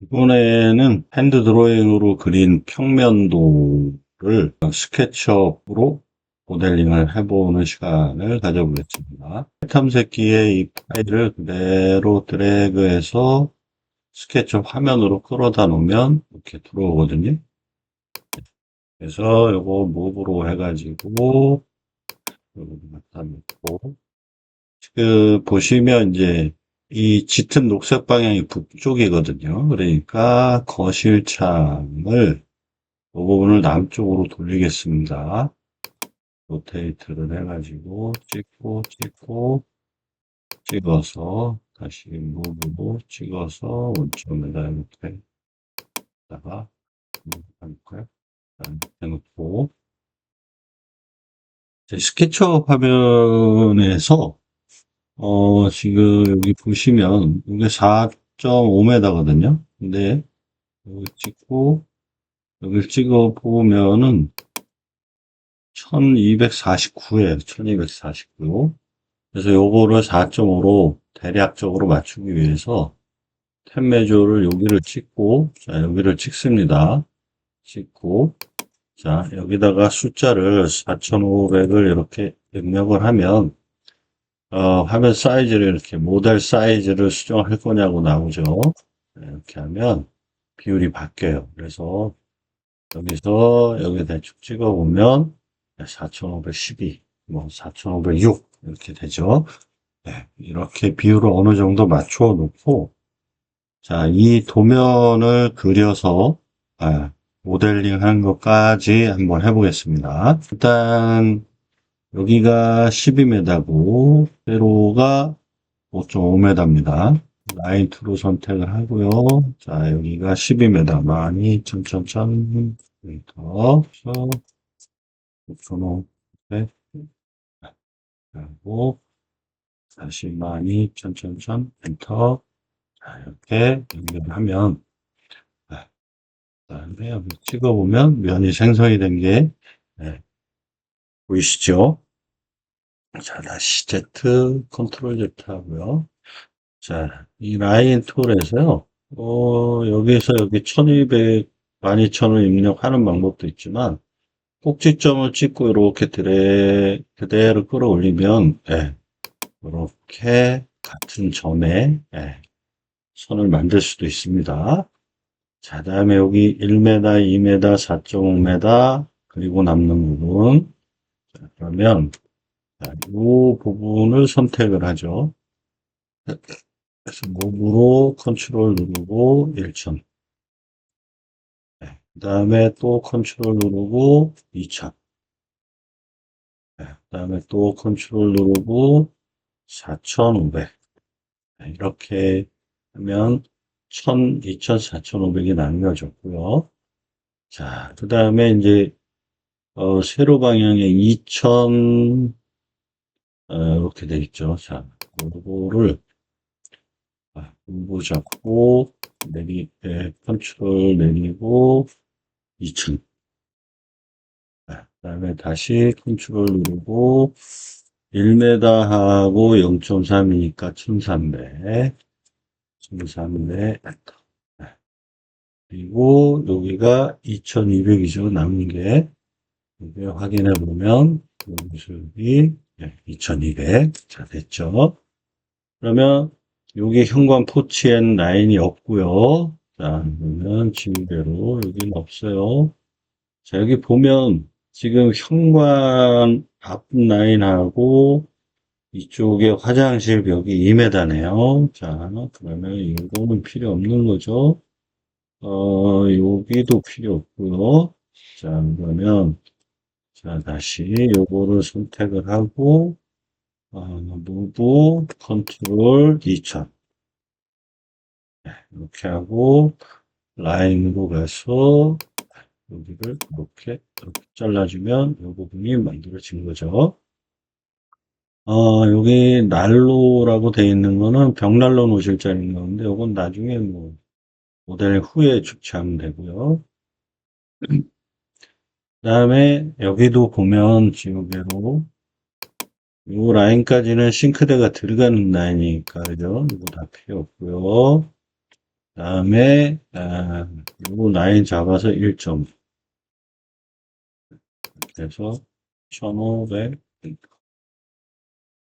이번에는 핸드 드로잉으로 그린 평면도를 스케치업으로 모델링을 해보는 시간을 가져보겠습니다. 탐색기에 이 파일을 그대로 드래그해서 스케치업 화면으로 끌어다 놓으면 이렇게 들어오거든요. 그래서 이거 무브로 해가지고 여기 갖다 놓고, 지금 보시면 이제 이 짙은 녹색 방향이 북쪽이거든요. 그러니까 거실창을 이 부분을 남쪽으로 돌리겠습니다. 로테이트를 해가지고 찍고 찍어서 다시 무브로 찍어서 원점에다 이렇게 다가 해놓고요. 해놓고 스케치업 화면에서 지금 여기 보시면 이게 4.5m거든요. 근데 여기 찍고 여기를 찍어 보면은 1249예요. 1249. 그래서 요거를 4.5로 대략적으로 맞추기 위해서 탭 메저를 여기를 찍고, 자, 여기를 찍습니다. 찍고, 자, 여기다가 숫자를 4500을 이렇게 입력을 하면, 화면 사이즈를 이렇게 모델 사이즈를 수정할 거냐고 나오죠. 네, 이렇게 하면 비율이 바뀌어요. 그래서 여기서 여기 대충 찍어보면 4512, 뭐 4506 이렇게 되죠. 네, 이렇게 비율을 어느 정도 맞춰 놓고, 자, 이 도면을 그려서 모델링 하는 것까지 한번 해보겠습니다. 일단 여기가 12m고 세로가 5.5m입니다. 라인 툴로 선택을 하고요. 자, 여기가 12m, 12,000, 미터, 5,500, 하고, 다시 12,000, 엔터. 자, 이렇게 연결하면, 그다음에 여기 찍어보면 면이 생성이 된 게, 보이시죠? 자, 다시 Z, 컨트롤 Z 하고요. 자, 이 라인 툴에서요, 여기서 여기 1200, 12,000을 입력하는 방법도 있지만, 꼭지점을 찍고 이렇게 그대로 끌어올리면, 이렇게 같은 점에, 선을 만들 수도 있습니다. 자, 다음에 여기 1m, 2m, 4.5m, 그리고 남는 부분. 자, 그러면, 이 부분을 선택을 하죠. 그래서 무브로 컨트롤 누르고 1000. 그 다음에 또 컨트롤 누르고 2000. 그 다음에 또 컨트롤 누르고 4500. 이렇게 하면 1000, 2000, 4500이 나뉘어졌고요. 자, 그 다음에 이제 세로 방향에 2000 이렇게 돼 있죠. 자, 요거를 공부 잡고 컨트롤 내리고 2000. 그 다음에 다시 컨트롤 누르고 1m 하고 0.3이니까 1300. 1300. 그리고 여기가 2200이죠. 남은 게. 여기 확인해 보면 여기 2200. 자, 됐죠. 그러면 여기 현관 포치엔 라인이 없고요. 자, 그러면 지우개로 여기는 없어요. 자, 여기 보면 지금 현관 앞 라인하고 이쪽에 화장실 벽이 2m네요. 자, 그러면 이거는 필요 없는 거죠. 여기도 필요 없고요. 자, 그러면 자, 다시 요거를 선택을 하고 무브 컨트롤 2000 이렇게 하고 라인으로 가서 여기를 이렇게 잘라주면 이 부분이 만들어진 거죠. 여기 난로라고 되어 있는 거는 벽난로 놓으실 자리인 건데 이건 나중에 뭐 모델 후에 주차하면 되고요. 그 다음에 여기도 보면 지우개로 이 라인까지는 싱크대가 들어가는 라인이니까 그죠? 이거 다 필요 없고요. 다음에 요 라인 잡아서 1점 그래서 1500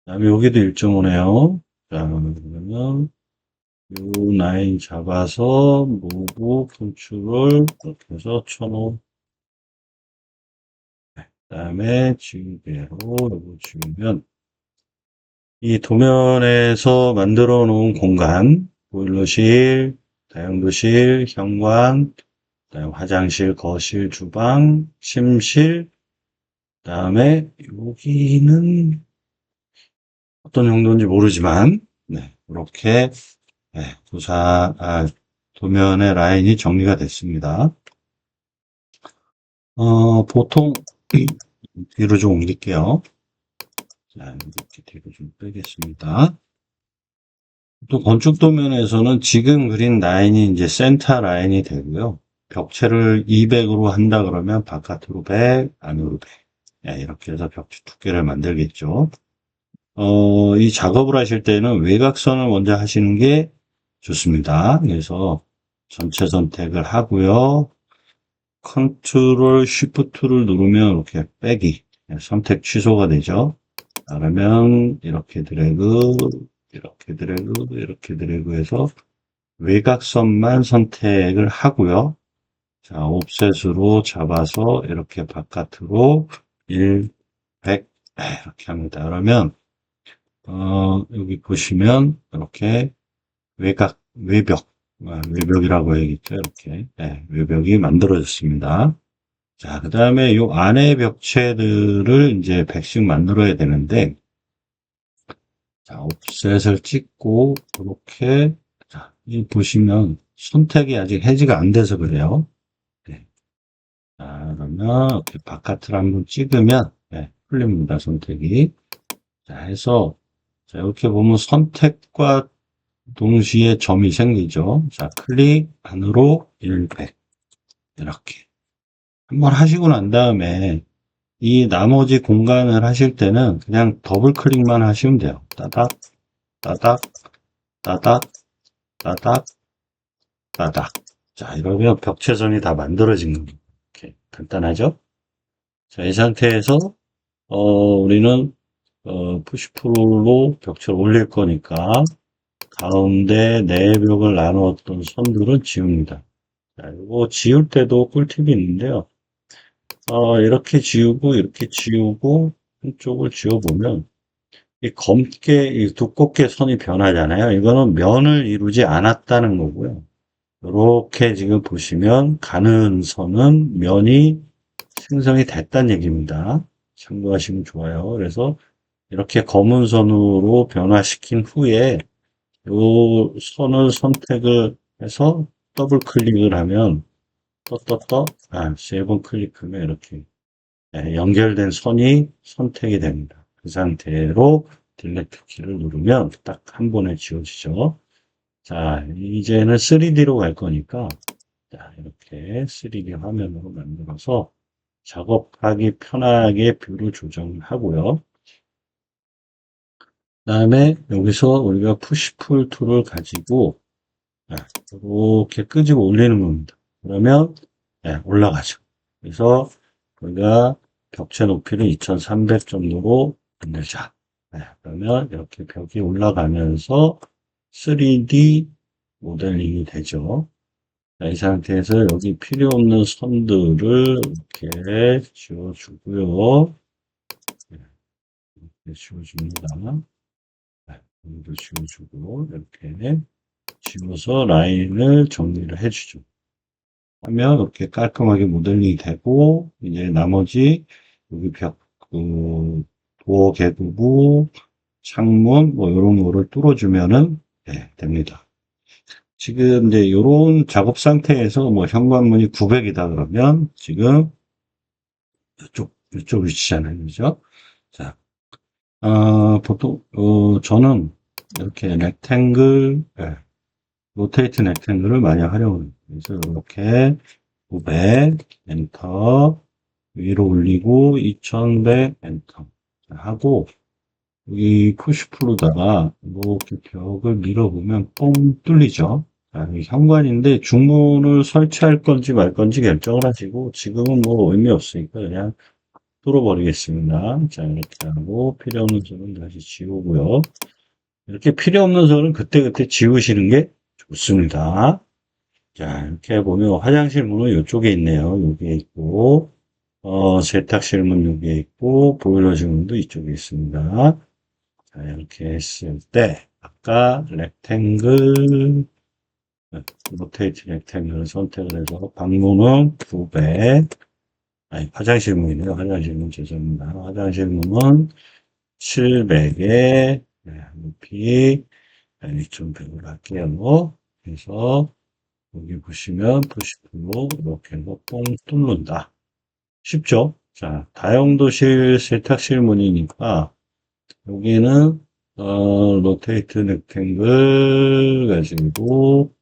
다음에 여기도 1.5네요. 자, 그러면 요 라인 잡아서 모브 컨트롤 이렇게 해서 1500 다음에 지우개로 요거 지우면 이 도면에서 만들어 놓은 공간 보일러실, 다용도실, 현관, 그다음 화장실, 거실, 주방, 침실 그다음에 여기는 어떤 용도인지 모르지만 네, 이렇게 네, 도면의 라인이 정리가 됐습니다. 보통 뒤로 좀 옮길게요. 자, 이렇게 뒤로 좀 빼겠습니다. 또 건축 도면에서는 지금 그린 라인이 이제 센터 라인이 되고요. 벽체를 200으로 한다 그러면 바깥으로 100, 안으로 100. 예, 이렇게 해서 벽체 두께를 만들겠죠. 이 작업을 하실 때는 외곽선을 먼저 하시는 게 좋습니다. 그래서 전체 선택을 하고요. 컨트롤 쉬프트를 누르면 이렇게 빼기, 선택 취소가 되죠. 그러면 이렇게 드래그, 이렇게 드래그, 이렇게 드래그 해서 외곽선만 선택을 하고요. 자, 옵셋으로 잡아서 이렇게 바깥으로 1, 100 이렇게 합니다. 그러면 여기 보시면 이렇게 외벽이라고 해야겠죠. 이렇게 외벽이 만들어졌습니다. 자, 그 다음에 요 안에 벽체들을 이제 100씩 만들어야 되는데 자, 옵셋을 찍고 이렇게 자, 이 보시면 선택이 아직 해지가 안 돼서 그래요. 네. 자, 그러면 이렇게 바깥을 한번 찍으면 풀립니다. 선택이. 자, 해서 자, 이렇게 보면 선택과 동시에 점이 생기죠. 자, 클릭 안으로 100 이렇게 한번 하시고 난 다음에 이 나머지 공간을 하실 때는 그냥 더블 클릭만 하시면 돼요. 따닥 따닥 따닥 따닥 따닥. 자, 이러면 벽체선이 다 만들어진 겁니다. 이렇게 간단하죠? 자, 이 상태에서 우리는 푸시풀로 벽체를 올릴 거니까 가운데 네 벽을 나누었던 선들은 지웁니다. 자, 이거 지울 때도 꿀팁이 있는데요. 이렇게 지우고 이렇게 지우고 한쪽을 지워보면 이 검게 이 두껍게 선이 변하잖아요. 이거는 면을 이루지 않았다는 거고요. 이렇게 지금 보시면 가는 선은 면이 생성이 됐다는 얘기입니다. 참고하시면 좋아요. 그래서 이렇게 검은 선으로 변화시킨 후에 이 선을 선택을 해서 더블 클릭을 하면 세 번 클릭하면 이렇게 연결된 선이 선택이 됩니다. 그 상태로 딜렉트 키를 누르면 딱 한 번에 지워지죠. 자, 이제는 3D로 갈 거니까 자, 이렇게 3D 화면으로 만들어서 작업하기 편하게 뷰를 조정하고요. 다음에 여기서 우리가 푸시풀 툴을 가지고 이렇게 끄집어 올리는 겁니다. 그러면 올라가죠. 그래서 우리가 벽체 높이를 2300 정도로 만들자. 그러면 이렇게 벽이 올라가면서 3D 모델링이 되죠. 자, 이 상태에서 여기 필요 없는 선들을 이렇게 지워주고요. 이렇게 지워줍니다. 여기도 지워주고 이렇게 지워서 라인을 정리를 해주죠. 하면 이렇게 깔끔하게 모델링이 되고 이제 나머지 여기 도어 개구부, 창문 뭐 이런 거를 뚫어주면은 됩니다. 지금 이제 이런 작업 상태에서 뭐 현관문이 900이다 그러면 지금 이쪽 위치잖아요, 그죠? 자, 보통 저는 이렇게 렉탱글, 로테이트 렉탱글을 많이 활용합니다. 그래서 이렇게 900 엔터 위로 올리고 2100 엔터 하고 이 푸시풀로다가 이렇게 벽을 밀어보면 뻥 뚫리죠. 이 현관인데 중문을 설치할 건지 말 건지 결정을 하시고 지금은 뭐 의미 없으니까 그냥 뚫어버리겠습니다. 자, 이렇게 하고 필요 없는 선은 다시 지우고요. 이렇게 필요 없는 선은 그때그때 지우시는 게 좋습니다. 자, 이렇게 보면 화장실 문은 이쪽에 있네요. 여기에 있고, 세탁실 문 여기에 있고, 보일러실 문도 이쪽에 있습니다. 자, 이렇게 했을 때, 아까 렉탱글, 로테이트 렉탱글을 선택을 해서 방문은 900, 아니, 화장실 문이네요. 화장실 문 죄송합니다. 화장실 문은 700에, 높이, 2,100으로 할게요. 그래서, 여기 보시면 푸시풀로 이렇게 해서 뽕 뚫는다. 쉽죠? 자, 다용도실 세탁실 문이니까 여기는 로테이트 렉탱글 가지고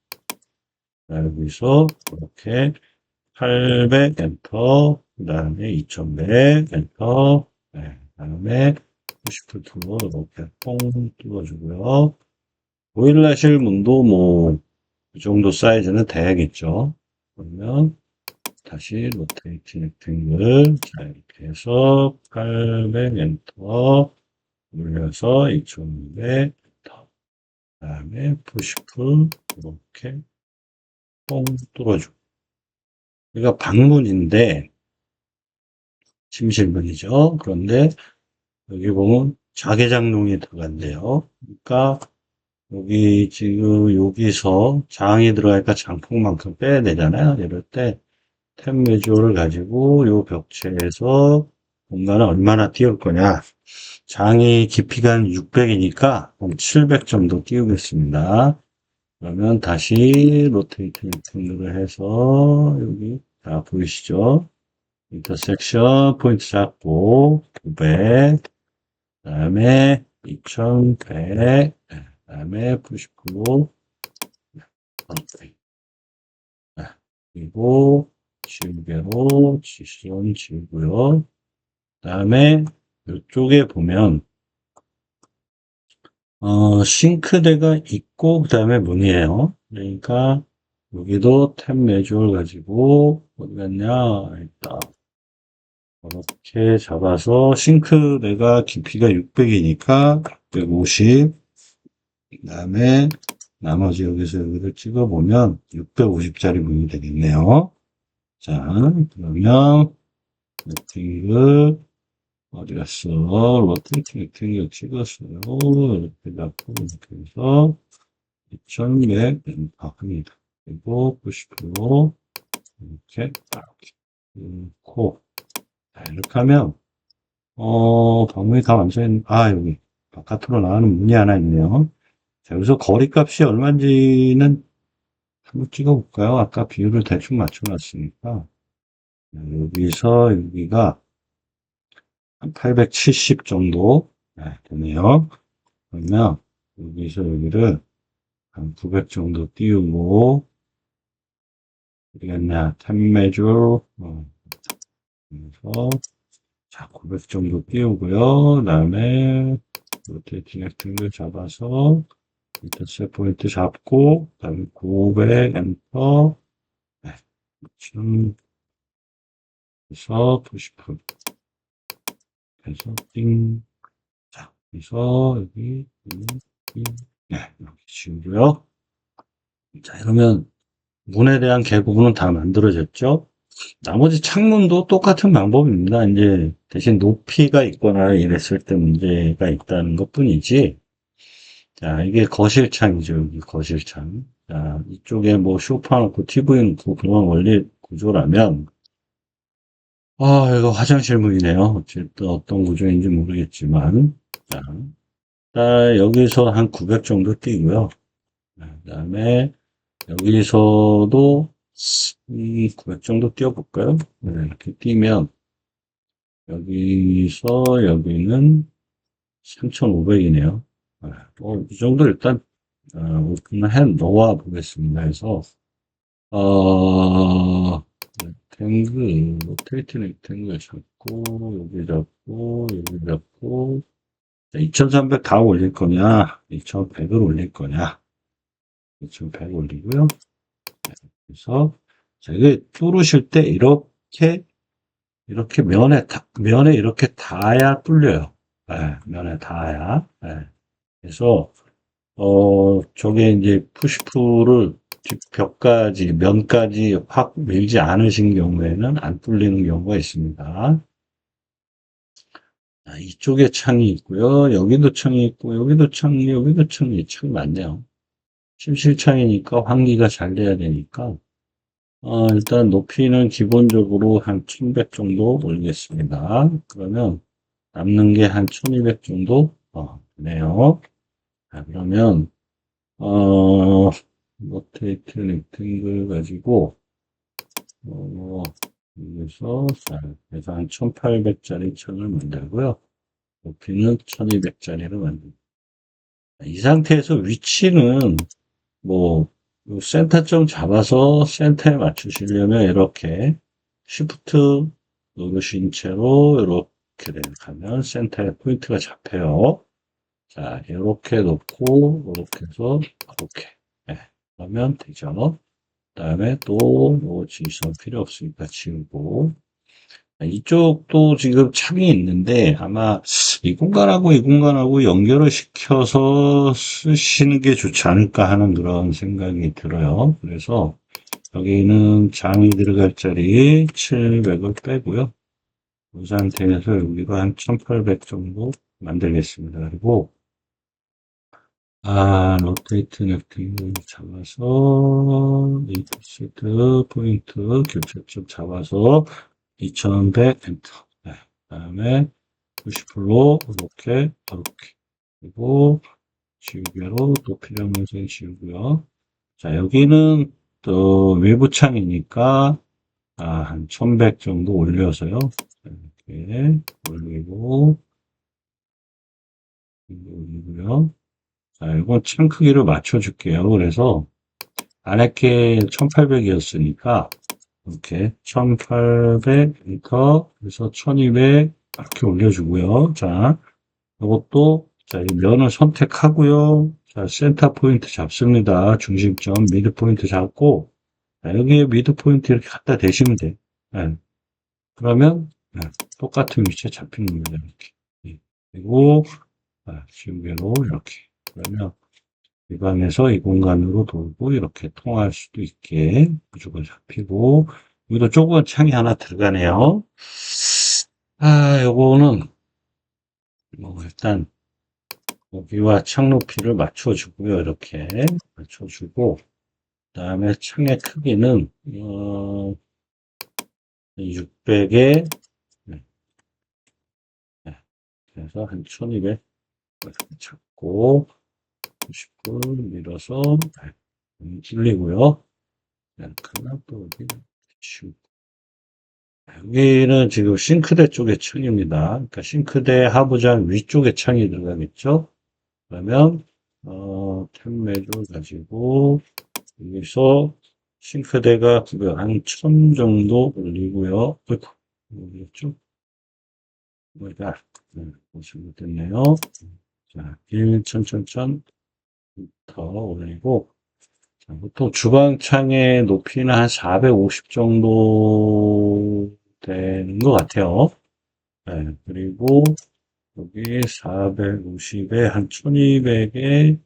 여기서 이렇게 800 엔터 그 다음에 2100 엔터 네, 그 다음에 푸시풀 툴로 이렇게 뽕 뚫어주고요. 보일러실 문도 뭐 이 정도 사이즈는 돼야겠죠. 그러면 다시 로테이트 렉탱글 자 이렇게 해서 800 엔터 올려서 2200 엔터 그 다음에 푸시풀 이렇게 뽕 뚫어주고 여기가 방문인데 침실문이죠. 그런데 여기 보면 자개장롱이 들어간대요. 그러니까 여기 지금 여기서 장이 들어가니까 장폭만큼 빼야 되잖아요. 이럴 때 탭 메주어를 가지고 이 벽체에서 공간을 얼마나 띄울 거냐. 장이 깊이가 600이니까 700 정도 띄우겠습니다. 그러면 다시 로테이트 렉탱글을 해서 여기 다 보이시죠? 인터섹션 포인트 잡고 900, 그 다음에 2100, 그 다음에 푸시풀로 그리고 지우개로 지시온 지우고요. 그 다음에 이쪽에 보면 싱크대가 있고 그 다음에 문이에요. 그러니까 여기도 탭 매주얼 가지고 어디 갔냐 있다. 이렇게 잡아서 싱크대가 깊이가 600이니까 650. 그 다음에 나머지 여기서 여기를 찍어보면 650짜리 문이 되겠네요. 자, 그러면 렉탱글 어디 갔어? 로테이트 렉탱글 찍었어요. 이렇게 잡고 이렇게 해서 2100 합니다. 그리고 90% 이렇게 딱 넣고 이렇게 하면 방문이 다 완성했, 여기 바깥으로 나가는 문이 하나 있네요. 자, 여기서 거리값이 얼마인지는 한번 찍어볼까요? 아까 비율을 대충 맞춰놨으니까. 여기서 여기가 한 870 정도 되네요. 그러면 여기서 여기를 한 900 정도 띄우고 어디겠냐 탭 그래서 자 900 정도 띄우고요. 그 다음에 로테이팅 렉팅을 잡아서 일단 셋 포인트 잡고 그 다음에 900 엔터 지금 해서 푸시풀 해서 띵 자, 그래서 여기 네, 이렇게 지우고요. 자, 이러면 문에 대한 계곡은 다 만들어졌죠. 나머지 창문도 똑같은 방법입니다. 이제 대신 높이가 있거나 이랬을 때 문제가 있다는 것 뿐이지. 자, 이게 거실창이죠. 여기 거실창. 자, 이쪽에 뭐 소파 놓고 TV 놓고 그런 원리 구조라면, 이거 화장실 문이네요. 어쨌든 어떤 구조인지 모르겠지만. 자, 여기서 한 900 정도 띄고요. 그 다음에 여기서도 900 정도 띄워볼까요? 네, 이렇게 띄면 여기서 여기는 3,500이네요. 이 정도 일단 오픈해 놓아 보겠습니다. 해서 렉탱글, 로테이트 렉탱글 잡고 여기 잡고 여기 잡고 2,300 다 올릴 거냐 2,100을 올릴 거냐 지금 100 올리고요. 그래서, 자, 이게 뚫으실 때 이렇게 면에 이렇게 닿아야 뚫려요. 예, 면에 닿아야. 예. 그래서, 저게 이제 푸시풀을 벽까지, 면까지 확 밀지 않으신 경우에는 안 뚫리는 경우가 있습니다. 이쪽에 창이 있고요. 여기도 창이 있고, 여기도 창이 참 많네요. 침실창이니까 환기가 잘 돼야 되니까, 일단 높이는 기본적으로 한 1100 정도 올리겠습니다. 그러면 남는 게 한 1200 정도, 되네요. 자, 그러면, 어, 로테이트 렉탱글 가지고, 여기서, 자, 그래서 한 1800짜리 천을 만들고요. 높이는 1200짜리로 만듭니다. 이 상태에서 위치는 뭐 센터점 잡아서 센터에 맞추시려면 이렇게 Shift 누르신 채로 이렇게 가면 센터에 포인트가 잡혀요. 자, 이렇게 놓고 이렇게 해서 이렇게 하면 되죠. 그다음에 또 지선 필요 없으니까 지우고 이쪽도 지금 창이 있는데 아마 이 공간하고 연결을 시켜서 쓰시는 게 좋지 않을까 하는 그런 생각이 들어요. 그래서 여기는 장이 들어갈 자리 700을 빼고요. 이 상태에서 여기가 한 1800 정도 만들겠습니다. 그리고 로테이트 넥팅을 잡아서 리프시트 포인트 교차점 잡아서 2100 엔터. 네. 그다음에 90%로 이렇게 그리고 지우개로 높이를 먼저 지우고요. 자, 여기는 또 외부 창이니까 한 1100 정도 올려서요. 이렇게 올리고요. 자, 이건 창 크기를 맞춰줄게요. 그래서 안에 게 1800이었으니까 이렇게 1800, 그래서 1200 이렇게 올려주고요. 자, 이것도 자, 이 면을 선택하고요. 자, 센터 포인트 잡습니다. 중심점 미드 포인트 잡고 자, 여기에 미드 포인트 이렇게 갖다 대시면 돼요. 네. 그러면 똑같은 위치에 잡히는 겁니다. 이렇게. 그리고 지우개로 이렇게. 그러면 이 방에서 이 공간으로 돌고 이렇게 통할 수도 있게 구조가 잡히고 여기도 조그만 창이 하나 들어가네요. 요거는 뭐 일단 여기와 창 높이를 맞춰주고요. 이렇게 맞춰주고 그다음에 창의 크기는 600에 그래서 한 1200 잡고 90분 밀어서 찔리고요. 그러면 또 여기 치우고 여기는 지금 싱크대 쪽의 창입니다. 그러니까 싱크대 하부장 위쪽에 창이 들어가겠죠. 그러면 탭 매주 가지고 여기서 싱크대가 한 1000 정도 올리고요. 어이구, 모르겠죠? 뭐가 보시면 됐네요. 자, 1, 1000, 더 올리고 자, 보통 주방창의 높이는 한 450 정도 되는 것 같아요. 네, 그리고 여기 450에 한 1200에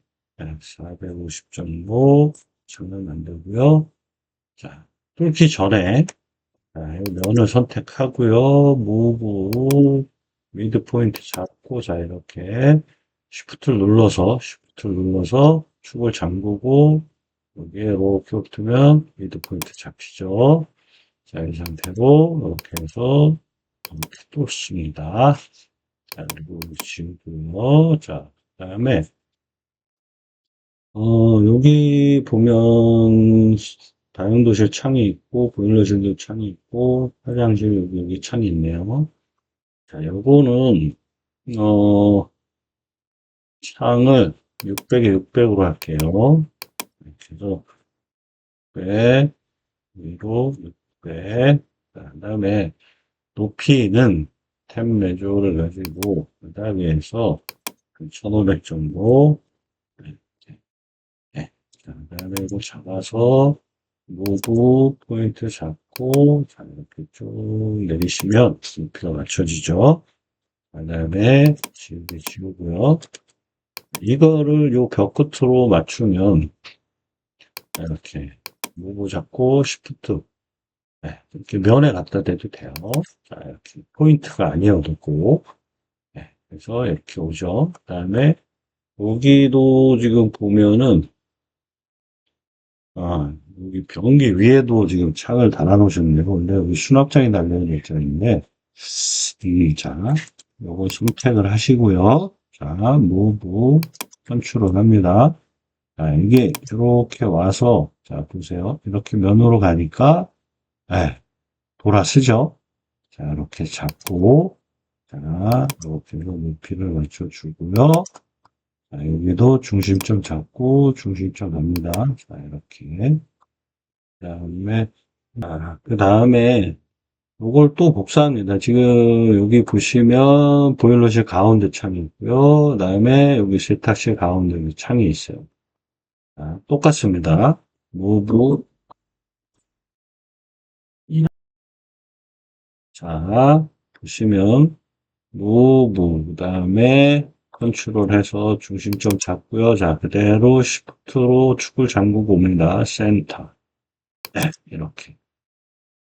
450 정도 창을 만들고요. 자, 뚫기 전에 이 면을 선택하고요. 무브 미드 포인트 잡고 자 이렇게 Shift를 눌러서 축을 잠그고 여기에 이렇게 붙으면 미드 포인트 잡히죠. 자, 이 상태로 이렇게 해서 이렇게 뚫습니다. 자, 그리고 지우고요. 자, 그 다음에 여기 보면 다용도실 창이 있고 보일러실도 창이 있고 화장실 여기 창이 있네요. 자, 요거는 창을 600에 600으로 할게요. 이렇게 해서 600 위로 600. 그 다음에 높이는 탭 매조를 가지고 바닥에서 1500 정도 네, 자, 그다음에 이거 잡아서 모브 포인트 잡고 자, 이렇게 쭉 내리시면 높이가 맞춰지죠. 그다음에 지우고요. 이거를 요 벽 끝으로 맞추면 이렇게 모브 잡고 시프트 네, 이렇게 면에 갖다 대도 돼요. 자, 이렇게 포인트가 아니어도 꼭 네, 그래서 이렇게 오죠. 그 다음에 여기도 지금 보면은 여기 변기 위에도 지금 창을 달아 놓으셨네요. 원래 여기 수납장이 달려져 있는데 자, 요거 선택을 하시고요. 자, 모브 컨트롤 합니다. 자, 이게 이렇게 와서 자, 보세요. 이렇게 면으로 가니까 네, 돌아서죠. 자, 이렇게 잡고 자, 이렇게 높이를 맞춰주고요. 자, 여기도 중심점 잡고 중심점 갑니다. 자, 이렇게. 그 다음에 이걸 또 복사합니다. 지금 여기 보시면 보일러실 가운데 창이 있고요. 그 다음에 여기 세탁실 가운데 창이 있어요. 자, 똑같습니다. 모브. 자, 보시면 모브, 그 다음에 컨트롤 해서 중심점 잡고요. 자, 그대로 시프트로 축을 잠그고 옵니다. 센터. 네, 이렇게.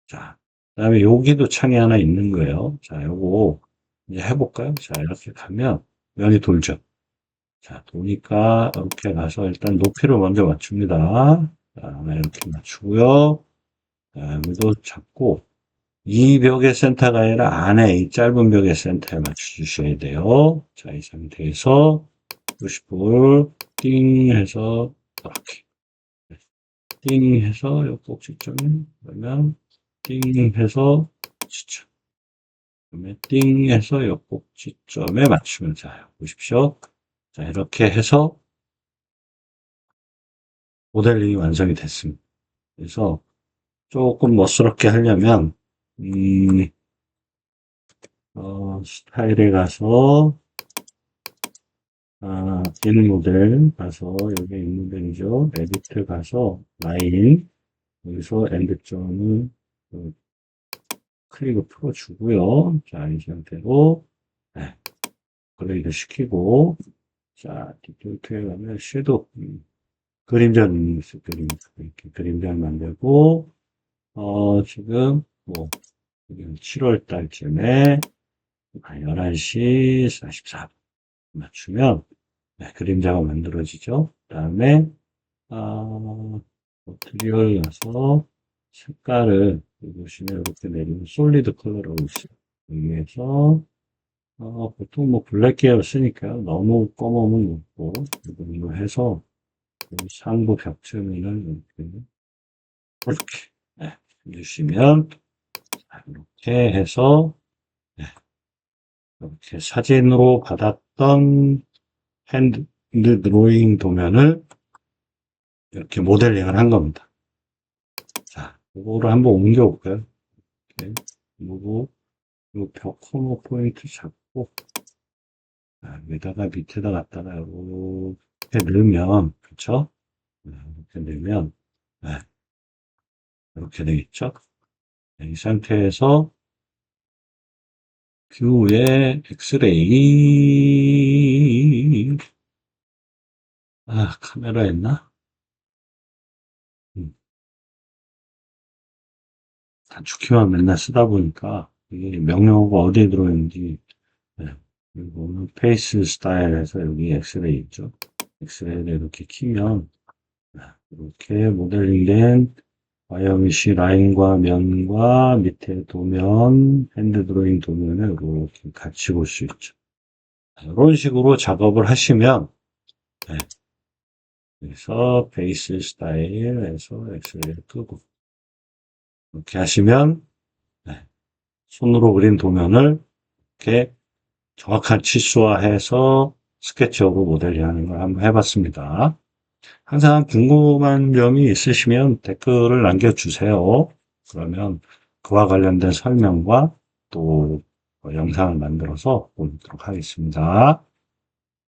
자, 그 다음에 여기도 창이 하나 있는 거예요. 자, 요거 이제 해볼까요? 자, 이렇게 가면 면이 돌죠. 자, 도니까 이렇게 가서 일단 높이를 먼저 맞춥니다. 자, 이렇게 맞추고요. 자, 여기도 잡고 이 벽의 센터가 아니라 안에 이 짧은 벽의 센터에 맞춰주셔야 돼요. 자, 이 상태에서 푸시볼 띵 해서 이렇게 띵 해서 요 꼭지점에 그러면 띵 해서 지점 그다음에 띵 해서 요 꼭지점에 맞추면 돼요. 보십시오. 자, 이렇게 해서 모델링이 완성이 됐습니다. 그래서 조금 멋스럽게 하려면 스타일에 가서 인 모델 가서 여기 인 모델이죠. 에디트 가서 라인 여기서 엔드점을 클릭을 풀어주고요. 자, 이 상태로 네, 글레이드 시키고 자, 디폴트에 가면 섀도우 그림자 있어요. 그림자 이렇게 그림자를 만들고 지금 뭐 7월 달쯤에 11시 44분 맞추면 네, 그림자가 만들어지죠. 그 다음에 트리얼 가서 색깔을 보시면 이렇게 내리면 솔리드 컬러라고 있어요. 여기에서 보통 뭐 블랙 계열 쓰니까요. 너무 검으면 없고 이거 해서 상부 벽층을 이렇게 네, 해주시면 이렇게 해서 네, 이렇게 사진으로 받았던 핸드 드로잉 도면을 이렇게 모델링을 한 겁니다. 자, 이거를 한번 옮겨볼까요? 이렇게 그리고 이 벽 코너 포인트 잡고 여기다가 밑에다 갖다가 이렇게 넣으면 그쵸? 이렇게 넣으면 네, 이렇게 되겠죠? 네, 이 상태에서 뷰에 엑스레이 카메라 했나? 단축키만 맨날 쓰다 보니까 이게 명령어가 어디에 들어있는지 네. 그리고 페이스 스타일에서 여기 엑스레이 있죠. 엑스레이를 이렇게 키면 이렇게 모델링된 와이어미시 라인과 면과 밑에 도면, 핸드 드로잉 도면을 이렇게 같이 볼 수 있죠. 이런 식으로 작업을 하시면 네. 그래서 베이스 스타일에서 엑스레이를 끄고 이렇게 하시면 네. 손으로 그린 도면을 이렇게 정확한 치수화해서 스케치업으로 모델링하는 걸 한번 해봤습니다. 항상 궁금한 점이 있으시면 댓글을 남겨주세요. 그러면 그와 관련된 설명과 또 영상을 만들어서 보도록 하겠습니다.